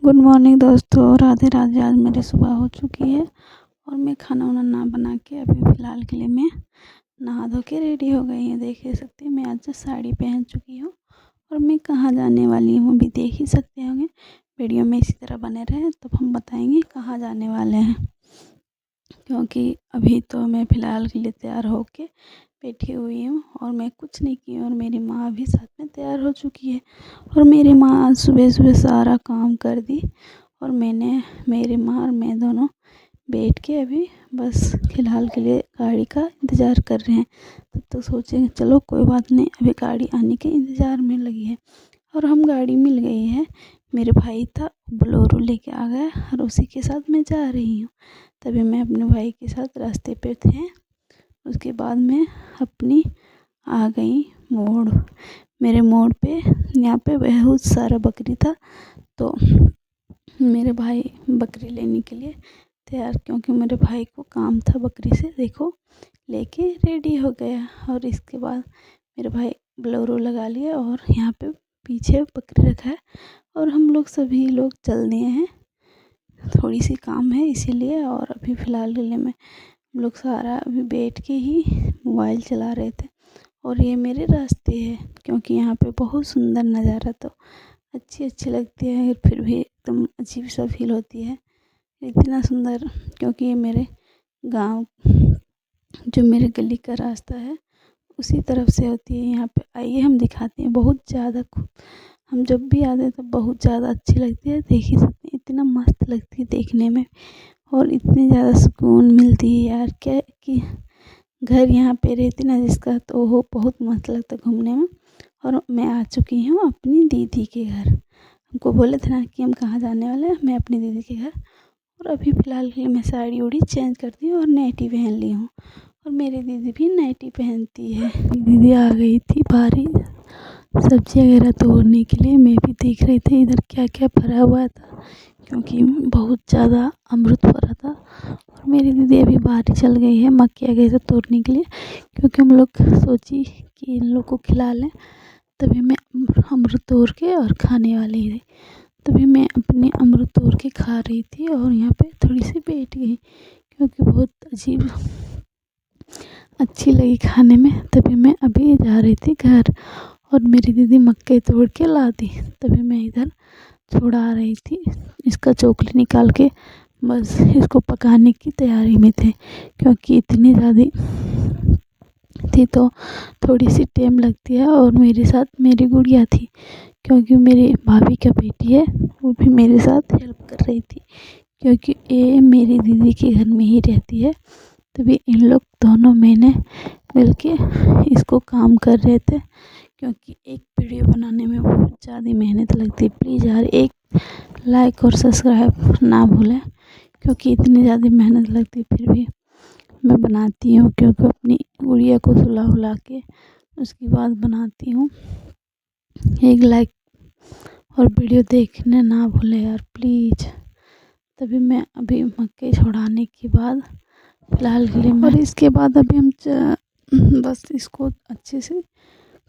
Good morning दोस्तों, राधे राधे। आज मेरी सुबह हो चुकी है और मैं खाना वाना ना बना के अभी फ़िलहाल के लिए मैं नहा धो के रेडी हो गई हूँ। देख ही सकते हैं मैं आज साड़ी पहन चुकी हूँ और मैं कहाँ जाने वाली हूँ भी देख ही सकते होंगे। वीडियो में इसी तरह बने रहें तब हम बताएंगे कहाँ जाने वाले हैं, क्योंकि अभी तो मैं फ़िलहाल के लिए तैयार होके बैठी हुई हूँ और मैं कुछ नहीं की और मेरी माँ भी साथ में तैयार हो चुकी है। और मेरी माँ आज सुबह सुबह सारा काम कर दी और मेरी माँ और मैं दोनों बैठ के अभी बस फ़िलहाल के लिए गाड़ी का इंतज़ार कर रहे हैं। तब तो सोचेंगे चलो कोई बात नहीं, अभी गाड़ी आने के इंतज़ार में लगी है और हम गाड़ी मिल गई है। मेरे भाई था बोलेरो लेके आ गया और उसी के साथ मैं जा रही हूँ। तभी मैं अपने भाई के साथ रास्ते पे थे। उसके बाद मैं अपनी आ गई मोड़। मेरे मोड़ पे यहाँ पे बहुत सारा बकरी था तो मेरे भाई बकरी लेने के लिए तैयार, क्योंकि मेरे भाई को काम था बकरी से, देखो लेके रेडी हो गया। और इसके बाद मेरे भाई बोलेरो लगा लिया और यहाँ पे पीछे बकरी रखा है और हम लोग सभी लोग चल दिए हैं। थोड़ी सी काम है इसीलिए, और अभी फ़िलहाल के लिए हम लोग सारा अभी बैठ के ही मोबाइल चला रहे थे। और ये मेरे रास्ते है, क्योंकि यहाँ पे बहुत सुंदर नज़ारा तो अच्छी लगती है, फिर भी एकदम अजीब सा फील होती है इतना सुंदर, क्योंकि ये मेरे गांव जो मेरे गली का रास्ता है उसी तरफ से होती है। यहाँ पे आइए हम दिखाते हैं, बहुत ज़्यादा हम जब भी आते हैं तो बहुत ज़्यादा अच्छी लगती है। देख ही सकते हैं इतना मस्त लगती है देखने में और इतनी ज़्यादा सुकून मिलती है यार, क्या कि घर यहाँ पे रहती ना जिसका तो वो बहुत मस्त लगता है घूमने में। और मैं आ चुकी हूँ अपनी दीदी के घर। हमको बोले थे ना कि हम कहाँ जाने वाले हैं, मैं अपनी दीदी के घर। और अभी फ़िलहाल के लिए मैं साड़ी उड़ी चेंज कर दी हूँ और नाइटी पहन ली हूँ और मेरी दीदी भी नाइटी पहनती है। दीदी आ गई थी बाहरी सब्ज़ी वगैरह तोड़ने के लिए। मैं भी देख रही थी इधर क्या क्या भरा हुआ था, क्योंकि बहुत ज़्यादा अमरूद भरा था। और मेरी दीदी अभी बाहर ही चल गई है मक्खियाँ वगैरह तोड़ने के लिए, क्योंकि हम लोग सोची कि इन लोग को खिला लें। तभी मैं अमरूद तोड़ के और खाने वाली थी। तभी मैं अपने अमरूद तोड़ के खा रही थी और यहाँ पे थोड़ी सी बैठ गई, क्योंकि बहुत अजीब अच्छी लगी खाने में। तभी मैं अभी जा रही थी घर और मेरी दीदी मक्के तोड़ के ला दी। तभी मैं इधर छुड़ा रही थी, इसका चोखली निकाल के बस इसको पकाने की तैयारी में थे, क्योंकि इतनी ज़्यादा थी तो थोड़ी सी टाइम लगती है। और मेरे साथ मेरी गुड़िया थी, क्योंकि मेरी भाभी का बेटी है, वो भी मेरे साथ हेल्प कर रही थी, क्योंकि ये मेरी दीदी के घर में ही रहती है। तभी इन लोग दोनों मैंने मिलके इसको काम कर रहे थे, क्योंकि एक वीडियो बनाने में बहुत ज़्यादा मेहनत लगती है। प्लीज़ यार एक लाइक और सब्सक्राइब ना भूलें, क्योंकि इतनी ज़्यादा मेहनत लगती है फिर भी मैं बनाती हूँ, क्योंकि अपनी गुड़िया को सुला के उसके बाद बनाती हूँ। एक लाइक और वीडियो देखने ना भूलें यार प्लीज़। तभी मैं अभी मक्के छुड़ाने के बाद फ़िलहाल के लिए और इसके बाद अभी हम बस इसको अच्छे से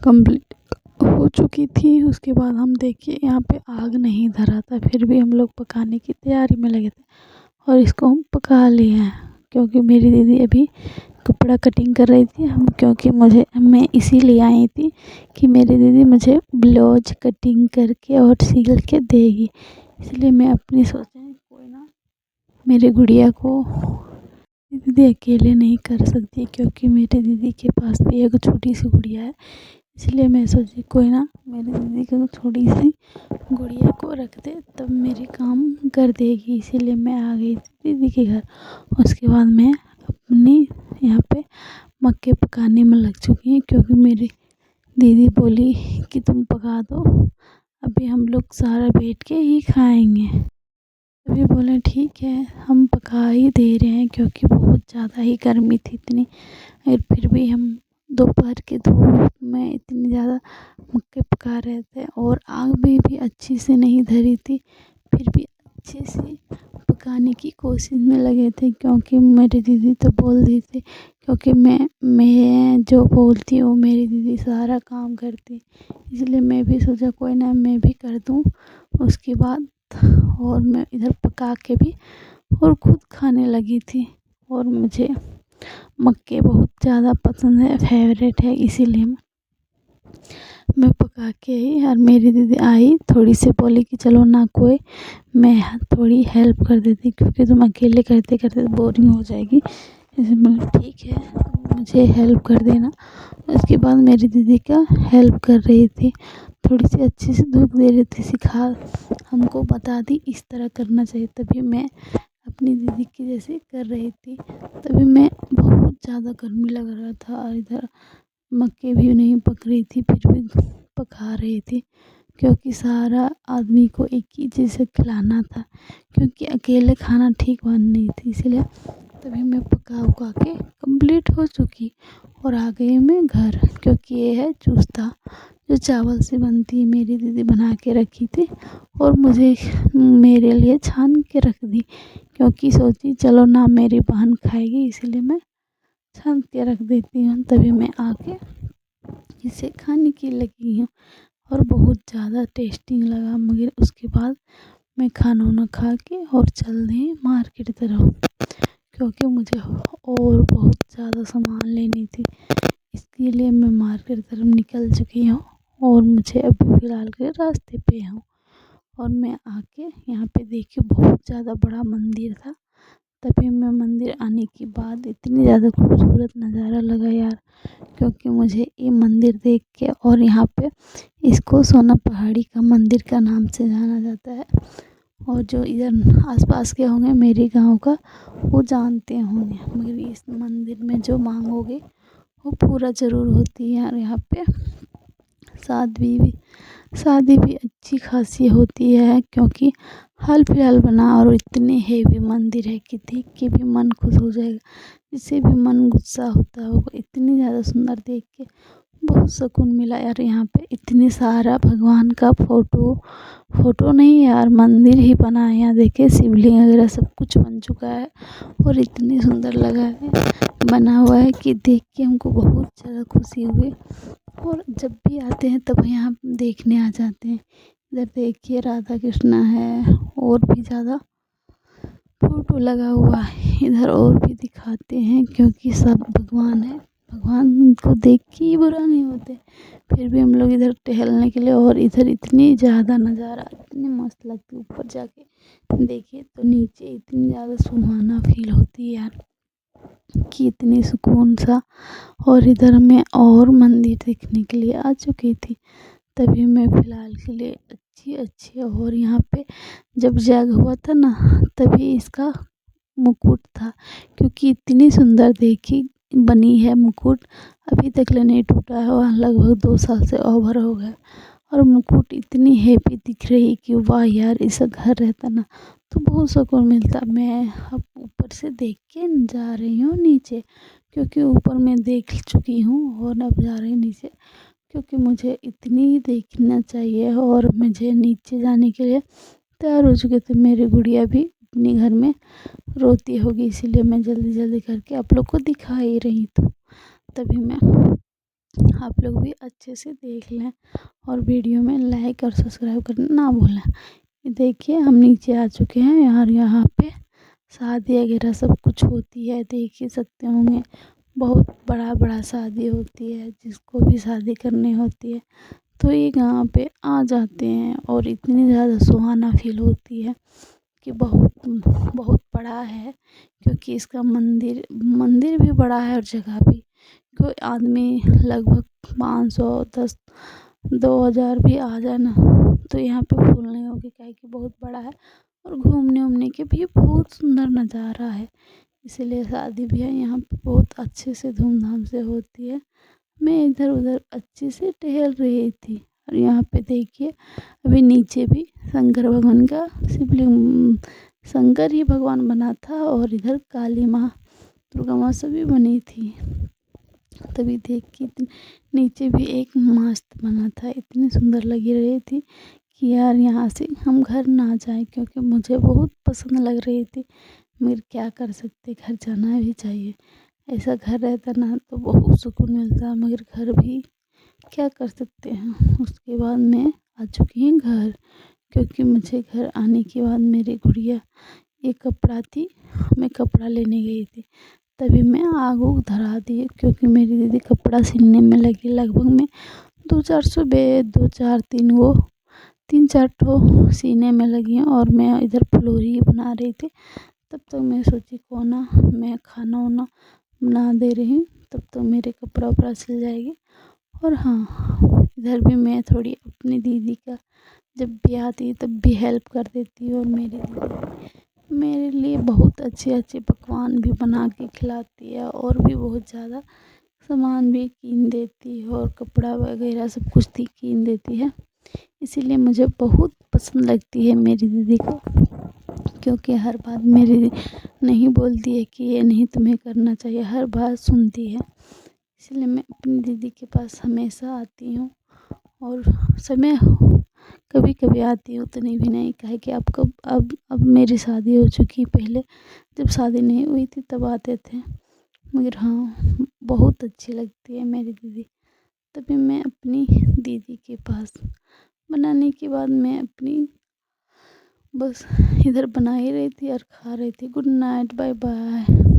कंप्लीट हो चुकी थी। उसके बाद हम देखिए यहाँ पे आग नहीं धरा था, फिर भी हम लोग पकाने की तैयारी में लगे थे और इसको हम पका लिए हैं, क्योंकि मेरी दीदी अभी कपड़ा कटिंग कर रही थी। क्योंकि मैं इसीलिए आई थी कि मेरी दीदी मुझे ब्लाउज कटिंग करके और सिल के देगी, इसलिए मैं अपनी सोचा कोई ना मेरी गुड़िया को दीदी अकेले नहीं कर सकती, क्योंकि मेरी दीदी के पास भी एक छोटी सी गुड़िया है। इसलिए मैं सोची कोई ना मेरी दीदी को छोटी सी गुड़िया को रख दे तब मेरी काम कर देगी, इसीलिए मैं आ गई थी दीदी के घर। उसके बाद मैं अपनी यहाँ पे मक्के पकाने में लग चुकी हैं, क्योंकि मेरी दीदी बोली कि तुम पका दो, अभी हम लोग सारा बैठ के ही खाएंगे। तभी बोले ठीक है हम पका ही दे रहे हैं, क्योंकि बहुत ज़्यादा ही गर्मी थी इतनी। और फिर भी हम दोपहर के धूप में इतनी ज़्यादा मक्के पका रहे थे और आग भी अच्छी से नहीं धरी थी, फिर भी अच्छे से पकाने की कोशिश में लगे थे। क्योंकि मेरी दीदी तो बोल दी थी, क्योंकि मैं जो बोलती हूँ मेरी दीदी सारा काम करती, इसलिए मैं भी सोचा कोई ना मैं भी कर दूँ। उसके बाद और मैं इधर पका के भी और खुद खाने लगी थी। और मुझे मक्के बहुत ज़्यादा पसंद है, फेवरेट है, इसीलिए मैं पका के आई। और मेरी दीदी आई, थोड़ी सी बोली कि चलो ना कोई, मैं थोड़ी हेल्प कर देती क्योंकि तुम अकेले करते करते बोरिंग हो जाएगी। इसलिए बोली ठीक है, तुम मुझे हेल्प कर देना। उसके बाद मेरी दीदी का हेल्प कर रही थी, थोड़ी सी अच्छी से धूप दे रही थी, सिखा हमको बता दी इस तरह करना चाहिए। तभी मैं अपनी दीदी की जैसे कर रही थी। तभी मैं बहुत ज़्यादा गर्मी लग रहा था और इधर मक्के भी नहीं पक रही थी, फिर भी पका रही थी क्योंकि सारा आदमी को एक ही चीज़ से खिलाना था, क्योंकि अकेले खाना ठीक बन नहीं थी। इसलिए तभी मैं पका उका के कंप्लीट हो चुकी और आ गई मैं घर, क्योंकि ये है चूस्ता जो चावल से बनती है, मेरी दीदी बना के रखी थी और मुझे मेरे लिए छान के रख दी, क्योंकि सोची चलो ना मेरी बहन खाएगी, इसीलिए मैं छान के रख देती हूँ। तभी मैं आके इसे खाने की लगी हूँ और बहुत ज़्यादा टेस्टी लगा। मगर उसके बाद मैं खाना वाना खा के और चल दी मार्केट तरफ, क्योंकि मुझे और बहुत ज़्यादा सामान लेनी थी, इसके लिए मैं मार्केट तरफ निकल चुकी हूँ और मुझे अभी फ़िलहाल के रास्ते पे हूँ। और मैं आके यहाँ पे देखी बहुत ज़्यादा बड़ा मंदिर था। तभी मैं मंदिर आने के बाद इतनी ज़्यादा खूबसूरत नज़ारा लगा यार, क्योंकि मुझे ये मंदिर देख के, और यहाँ पे इसको सोना पहाड़ी का मंदिर का नाम से जाना जाता है, और जो इधर आसपास के होंगे मेरे गांव का वो जानते होंगे। मगर इस मंदिर में जो मांगोगे वो पूरा ज़रूर होती है। और यहाँ पे शादी भी अच्छी खासी होती है, क्योंकि हाल फिलहाल बना और इतने हेवी मंदिर है कि देख के भी मन खुश हो जाएगा, जिससे भी मन गुस्सा होता होगा। इतनी ज़्यादा सुंदर देख के बहुत सुकून मिला यार। यहाँ पे इतने सारा भगवान का फोटो नहीं यार, मंदिर ही बना है। यहाँ देखिए शिवलिंग वगैरह सब कुछ बन चुका है और इतनी सुंदर लगा है, बना हुआ है कि देख के हमको बहुत ज़्यादा खुशी हुई। और जब भी आते हैं तब यहाँ देखने आ जाते हैं। इधर देखिए राधा कृष्णा है और भी ज़्यादा फोटो लगा हुआ है। इधर और भी दिखाते हैं, क्योंकि सब भगवान है, भगवान को देख के ही बुरा नहीं होते। फिर भी हम लोग इधर टहलने के लिए, और इधर इतनी ज़्यादा नज़ारा इतनी मस्त लगती है। ऊपर जाके देखिए तो नीचे इतनी ज़्यादा सुहाना फील होती है यार, कि इतनी सुकून सा। और इधर मैं और मंदिर देखने के लिए आ चुकी थी। तभी मैं फ़िलहाल के लिए अच्छी और यहाँ पे जब जग हुआ था ना, तभी इसका मुकुट था, क्योंकि इतनी सुंदर देखी बनी है मुकुट, अभी तक ले नहीं टूटा है। वहाँ लगभग 2 साल से ओवर हो गया, और मुकुट इतनी हैवी दिख रही कि वाह यार, ऐसा घर रहता ना तो बहुत सुकून मिलता। मैं अब ऊपर से देख के जा रही हूँ नीचे, क्योंकि ऊपर मैं देख चुकी हूँ और अब जा रही हूँ नीचे, क्योंकि मुझे इतनी देखना चाहिए। और मुझे नीचे जाने के लिए तैयार हो चुके थे। मेरी गुड़िया भी अपने घर में रोती होगी, इसीलिए मैं जल्दी जल्दी करके आप लोग को दिखा ही रही। तो तभी मैं आप लोग भी अच्छे से देख लें और वीडियो में लाइक और सब्सक्राइब करना ना भूलें। ये देखिए हम नीचे आ चुके हैं यार। यहाँ पे शादी वगैरह सब कुछ होती है, देख ही सकते होंगे। बहुत बड़ा शादी होती है, जिसको भी शादी करनी होती है तो ये गाँव पे आ जाते हैं, और इतनी ज़्यादा सुहाना फील होती है कि बहुत बहुत बड़ा है। क्योंकि इसका मंदिर भी बड़ा है और जगह भी, कोई आदमी लगभग 500 10 2000 भी आ जाए ना तो यहाँ पे फुल नहीं होगी, क्या कि बहुत बड़ा है। और घूमने उमने के भी बहुत सुंदर नज़ारा है, इसीलिए शादी भी है यहाँ पे बहुत अच्छे से धूमधाम से होती है। मैं इधर उधर अच्छे से टहल रही थी, और यहाँ पे देखिए अभी नीचे भी शंकर भगवान का शिवलिंग, शंकर ही भगवान बना था, और इधर काली माँ दुर्गा माँ सभी बनी थी। तभी देख के नीचे भी एक मस्त बना था, इतनी सुंदर लगी रही थी कि यार यहाँ से हम घर ना जाएं, क्योंकि मुझे बहुत पसंद लग रही थी। मगर क्या कर सकते, घर जाना भी चाहिए। ऐसा घर रहता ना तो बहुत सुकून मिलता, मगर घर भी क्या कर सकते हैं। उसके बाद मैं आ चुकी हूँ घर, क्योंकि मुझे घर आने के बाद मेरी गुड़िया एक कपड़ा थी, मैं कपड़ा लेने गई थी, तभी मैं आग उग धरा दी क्योंकि मेरी दीदी कपड़ा सिलने में लगी। लगभग मैं 2-4 दो चार 3-4 ठो सीने में लगी हूँ और मैं इधर फुलौरी बना रही थी। तब तक मैं सोची क्यों ना मैं खाना वाना बना दे रही हूँ, तब तक मेरे कपड़ा वपड़ा सिल जाएगी। और हाँ, इधर भी मैं थोड़ी अपनी दीदी का जब भी आती तब भी हेल्प कर देती हूँ। और मेरी दीदी मेरे लिए बहुत अच्छे अच्छे पकवान भी बना के खिलाती है और भी बहुत ज़्यादा सामान भी कीन देती है और कपड़ा वगैरह सब कुछ कीन देती है। इसीलिए मुझे बहुत पसंद लगती है मेरी दीदी को, क्योंकि हर बात मेरी नहीं बोलती है कि ये नहीं तुम्हें करना चाहिए, हर बात सुनती है। इसलिए मैं अपनी दीदी के पास हमेशा आती हूँ और समय कभी कभी आती हूँ, उतनी भी नहीं, काहे कि अब मेरी शादी हो चुकी। पहले जब शादी नहीं हुई थी तब आते थे, मगर हाँ बहुत अच्छी लगती है मेरी दीदी। तभी मैं अपनी दीदी के पास बनाने के बाद मैं अपनी बस इधर बना ही रही थी और खा रही थी। Good night, bye bye.